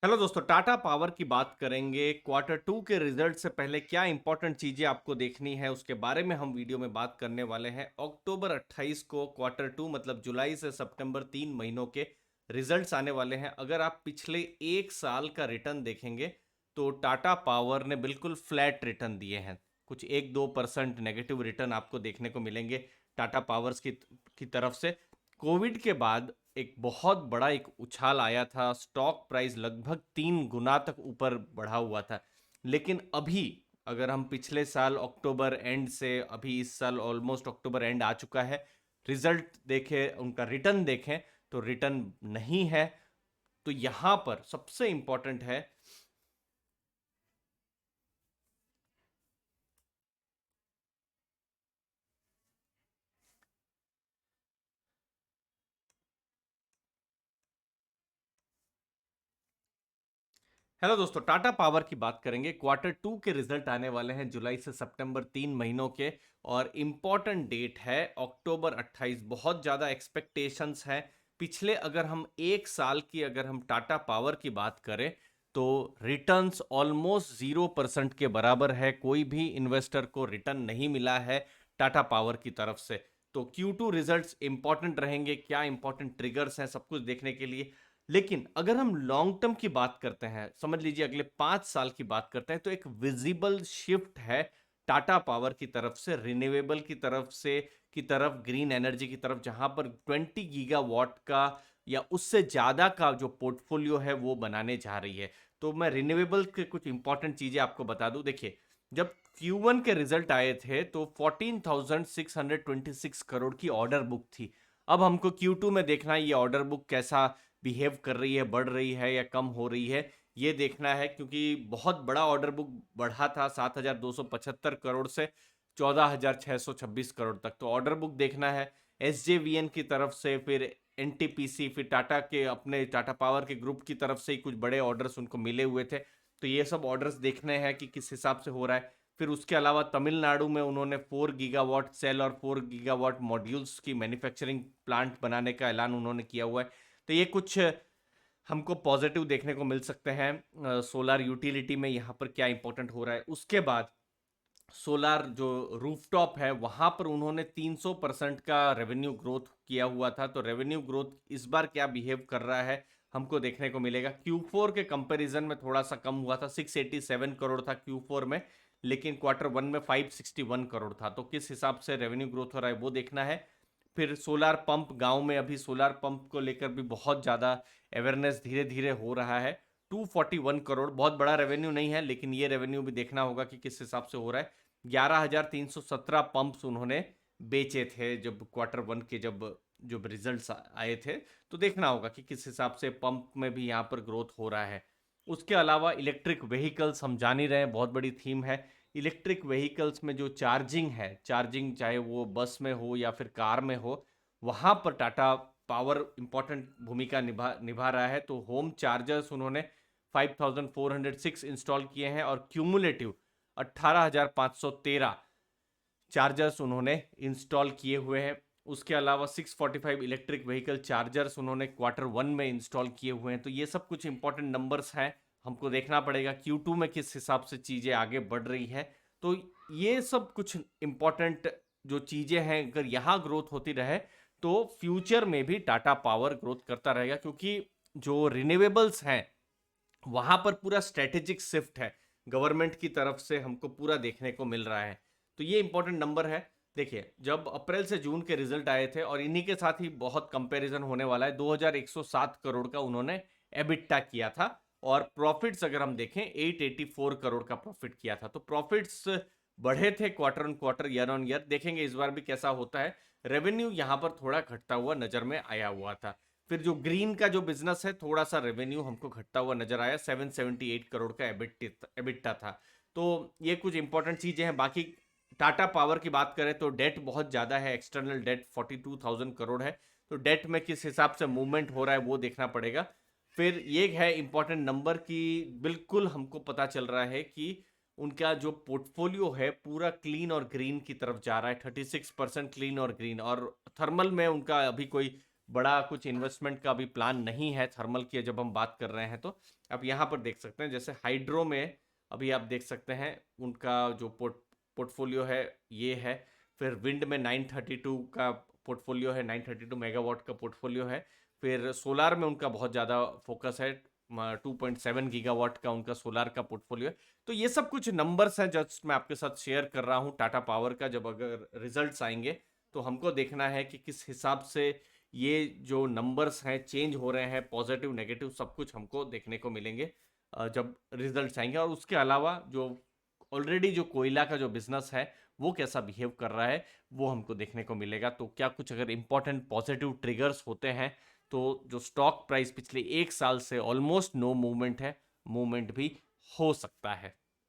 Hello दोस्तों, Tata power की बात करेंगे। क्वार्टर टू के रिजल्ट से पहले क्या इंपॉर्टेंट चीजें आपको देखनी है उसके बारे में हम वीडियो में बात करने वाले हैं। अक्टूबर 28 को क्वार्टर टू मतलब जुलाई से सितंबर 3 महीनों के रिजल्ट्स आने वाले हैं। अगर आप पिछले एक साल का रिटर्न देखेंगे तो टाटा पावर ने बिल्कुल फ्लैट रिटर्न दिए हैं। कुछ 1-2% नेगेटिव रिटर्न आपको देखने को मिलेंगे टाटा पावर्स की तरफ से। कोविड के बाद एक बहुत बड़ा एक उछाल आया था, स्टॉक प्राइस लगभग 3 गुना तक ऊपर बढ़ा हुआ था। लेकिन अभी अगर हम पिछले साल अक्टूबर एंड से अभी इस साल ऑलमोस्ट अक्टूबर एंड आ चुका है, रिजल्ट देखें, उनका रिटर्न देखें तो रिटर्न नहीं है। तो यहां पर सबसे इंपॉर्टेंट है। हेलो दोस्तों, टाटा पावर की बात करेंगे। क्वार्टर टू के रिजल्ट आने वाले हैं जुलाई से सितंबर 3 महीनों के, और इम्पॉर्टेंट डेट है अक्टूबर 28। बहुत ज़्यादा एक्सपेक्टेशंस हैं। पिछले अगर हम एक साल की अगर हम टाटा पावर की बात करें तो रिटर्न्स ऑलमोस्ट 0% के बराबर है। कोई भी इन्वेस्टर को रिटर्न नहीं मिला है टाटा पावर की तरफ से। तो Q2 रिजल्ट्स इंपॉर्टेंट रहेंगे। क्या इंपॉर्टेंट ट्रिगर्स हैं सब कुछ देखने के लिए। लेकिन अगर हम लॉन्ग टर्म की बात करते हैं, समझ लीजिए अगले 5 साल की बात करते हैं, तो एक विजिबल शिफ्ट है टाटा पावर की तरफ से रिन्यूएबल की तरफ ग्रीन एनर्जी की तरफ, जहां पर 20 गीगावाट का या उससे ज्यादा का जो पोर्टफोलियो है वो बनाने जा रही है। तो मैं रिन्यूएबल के कुछ इंपॉर्टेंट चीजें आपको बता दूं। देखिए, जब Q1 के रिजल्ट आए थे तो 14,626 करोड़ की ऑर्डर बुक थी। अब हमको Q2 में देखना है ये ऑर्डर बुक कैसा बिहेव कर रही है, बढ़ रही है या कम हो रही है, ये देखना है। क्योंकि बहुत बड़ा ऑर्डर बुक बढ़ा था 7,275 करोड़ से 14,626 करोड़ तक। तो ऑर्डर बुक देखना है। SJVN की तरफ से, फिर NTPC, फिर टाटा के अपने टाटा पावर के ग्रुप की तरफ से ही कुछ बड़े ऑर्डर्स उनको मिले हुए थे। तो ये सब ऑर्डर्स देखने हैं कि किस हिसाब से हो रहा है। फिर उसके अलावा तमिलनाडु में उन्होंने 4 गीगावाट सेल और 4 गीगावाट मॉड्यूल्स की मैन्युफैक्चरिंग प्लांट बनाने का ऐलान उन्होंने किया हुआ है। तो ये कुछ हमको पॉजिटिव देखने को मिल सकते हैं। सोलार यूटिलिटी में यहाँ पर क्या इंपॉर्टेंट हो रहा है। उसके बाद सोलार जो रूफटॉप है वहां पर उन्होंने 300% का रेवेन्यू ग्रोथ किया हुआ था। तो रेवेन्यू ग्रोथ इस बार क्या बिहेव कर रहा है हमको देखने को मिलेगा। Q4 के कंपैरिजन में थोड़ा सा कम हुआ था, 687 करोड़ था Q4 में, लेकिन क्वार्टर वन में 561 करोड़ था। तो किस हिसाब से रेवेन्यू ग्रोथ हो रहा है वो देखना है। फिर सोलार पंप, गांव में अभी सोलार पंप को लेकर भी बहुत ज़्यादा अवेयरनेस धीरे धीरे हो रहा है। 241 करोड़ बहुत बड़ा रेवेन्यू नहीं है, लेकिन ये रेवेन्यू भी देखना होगा कि किस हिसाब से हो रहा है। 11,317 पंप्स उन्होंने बेचे थे जब क्वार्टर वन के जब जब रिजल्ट्स आए थे। तो देखना होगा कि किस हिसाब से पंप में भी यहाँ पर ग्रोथ हो रहा है। उसके अलावा इलेक्ट्रिक व्हीकल्स हम जान ही रहे हैं, बहुत बड़ी थीम है। इलेक्ट्रिक व्हीकल्स में जो चार्जिंग है, चार्जिंग चाहे वो बस में हो या फिर कार में हो, वहाँ पर टाटा पावर इंपॉर्टेंट भूमिका निभा निभा रहा है। तो होम चार्जर्स उन्होंने 5,406 इंस्टॉल किए हैं और क्यूमुलेटिव 18,513 चार्जर्स उन्होंने इंस्टॉल किए हुए हैं। उसके अलावा 645 इलेक्ट्रिक व्हीकल चार्जर्स उन्होंने क्वार्टर वन में इंस्टॉल किए हुए हैं। तो ये सब कुछ इंपॉर्टेंट नंबर्स हैं, हमको देखना पड़ेगा Q2 में किस हिसाब से चीज़ें आगे बढ़ रही है। तो ये सब कुछ इंपॉर्टेंट जो चीज़ें हैं, अगर यहाँ ग्रोथ होती रहे तो फ्यूचर में भी टाटा पावर ग्रोथ करता रहेगा। क्योंकि जो रिन्यूएबल्स हैं वहां पर पूरा स्ट्रेटेजिक शिफ्ट है गवर्नमेंट की तरफ से, हमको पूरा देखने को मिल रहा है। तो ये इंपॉर्टेंट नंबर है। देखिए, जब अप्रैल से जून के रिजल्ट आए थे और इन्हीं के साथ ही बहुत कंपैरिजन होने वाला है, 2107 करोड़ का उन्होंने एबिटा किया था। और प्रॉफिट्स अगर हम देखें 884 करोड़ का प्रॉफिट किया था। तो प्रॉफिट्स बढ़े थे quarter on quarter, year on year. देखेंगे इस बार भी कैसा होता है। रेवेन्यू यहां पर थोड़ा घटता हुआ नजर में आया हुआ था। फिर जो ग्रीन का जो बिजनेस है, थोड़ा सा रेवेन्यू हमको घटता हुआ नजर आया, 778 करोड़ का एबिटा था। तो ये कुछ इंपॉर्टेंट चीजें हैं। बाकी टाटा पावर की बात करें तो डेट बहुत ज्यादा है, एक्सटर्नल डेट 42,000 करोड़ है। तो डेट में किस हिसाब से मूवमेंट हो रहा है वो देखना पड़ेगा। फिर ये है इंपॉर्टेंट नंबर कि बिल्कुल हमको पता चल रहा है कि उनका जो पोर्टफोलियो है पूरा क्लीन और ग्रीन की तरफ जा रहा है, 36% क्लीन और ग्रीन। और थर्मल में उनका अभी कोई बड़ा कुछ इन्वेस्टमेंट का अभी प्लान नहीं है थर्मल की जब हम बात कर रहे हैं। तो आप यहाँ पर देख सकते हैं जैसे हाइड्रो में अभी आप देख सकते हैं उनका जो पोर्टफोलियो है ये है। फिर विंड में 932 का पोर्टफोलियो है, 932 मेगावाट का पोर्टफोलियो है। फिर सोलार में उनका बहुत ज़्यादा फोकस है, 2.7 गीगावाट का उनका सोलार का पोर्टफोलियो है। तो ये सब कुछ नंबर्स हैं जस्ट मैं आपके साथ शेयर कर रहा हूँ टाटा पावर का। जब अगर रिजल्ट्स आएंगे तो हमको देखना है कि किस हिसाब से ये जो नंबर्स हैं चेंज हो रहे हैं, पॉजिटिव नेगेटिव सब कुछ हमको देखने को मिलेंगे जब रिजल्ट्स आएंगे। और उसके अलावा जो ऑलरेडी जो कोयला का जो बिजनेस है वो कैसा बिहेव कर रहा है वो हमको देखने को मिलेगा। तो क्या कुछ अगर इंपॉर्टेंट पॉजिटिव ट्रिगर्स होते हैं तो जो स्टॉक प्राइस पिछले 1 साल से ऑलमोस्ट नो मूवमेंट है, मूवमेंट भी हो सकता है।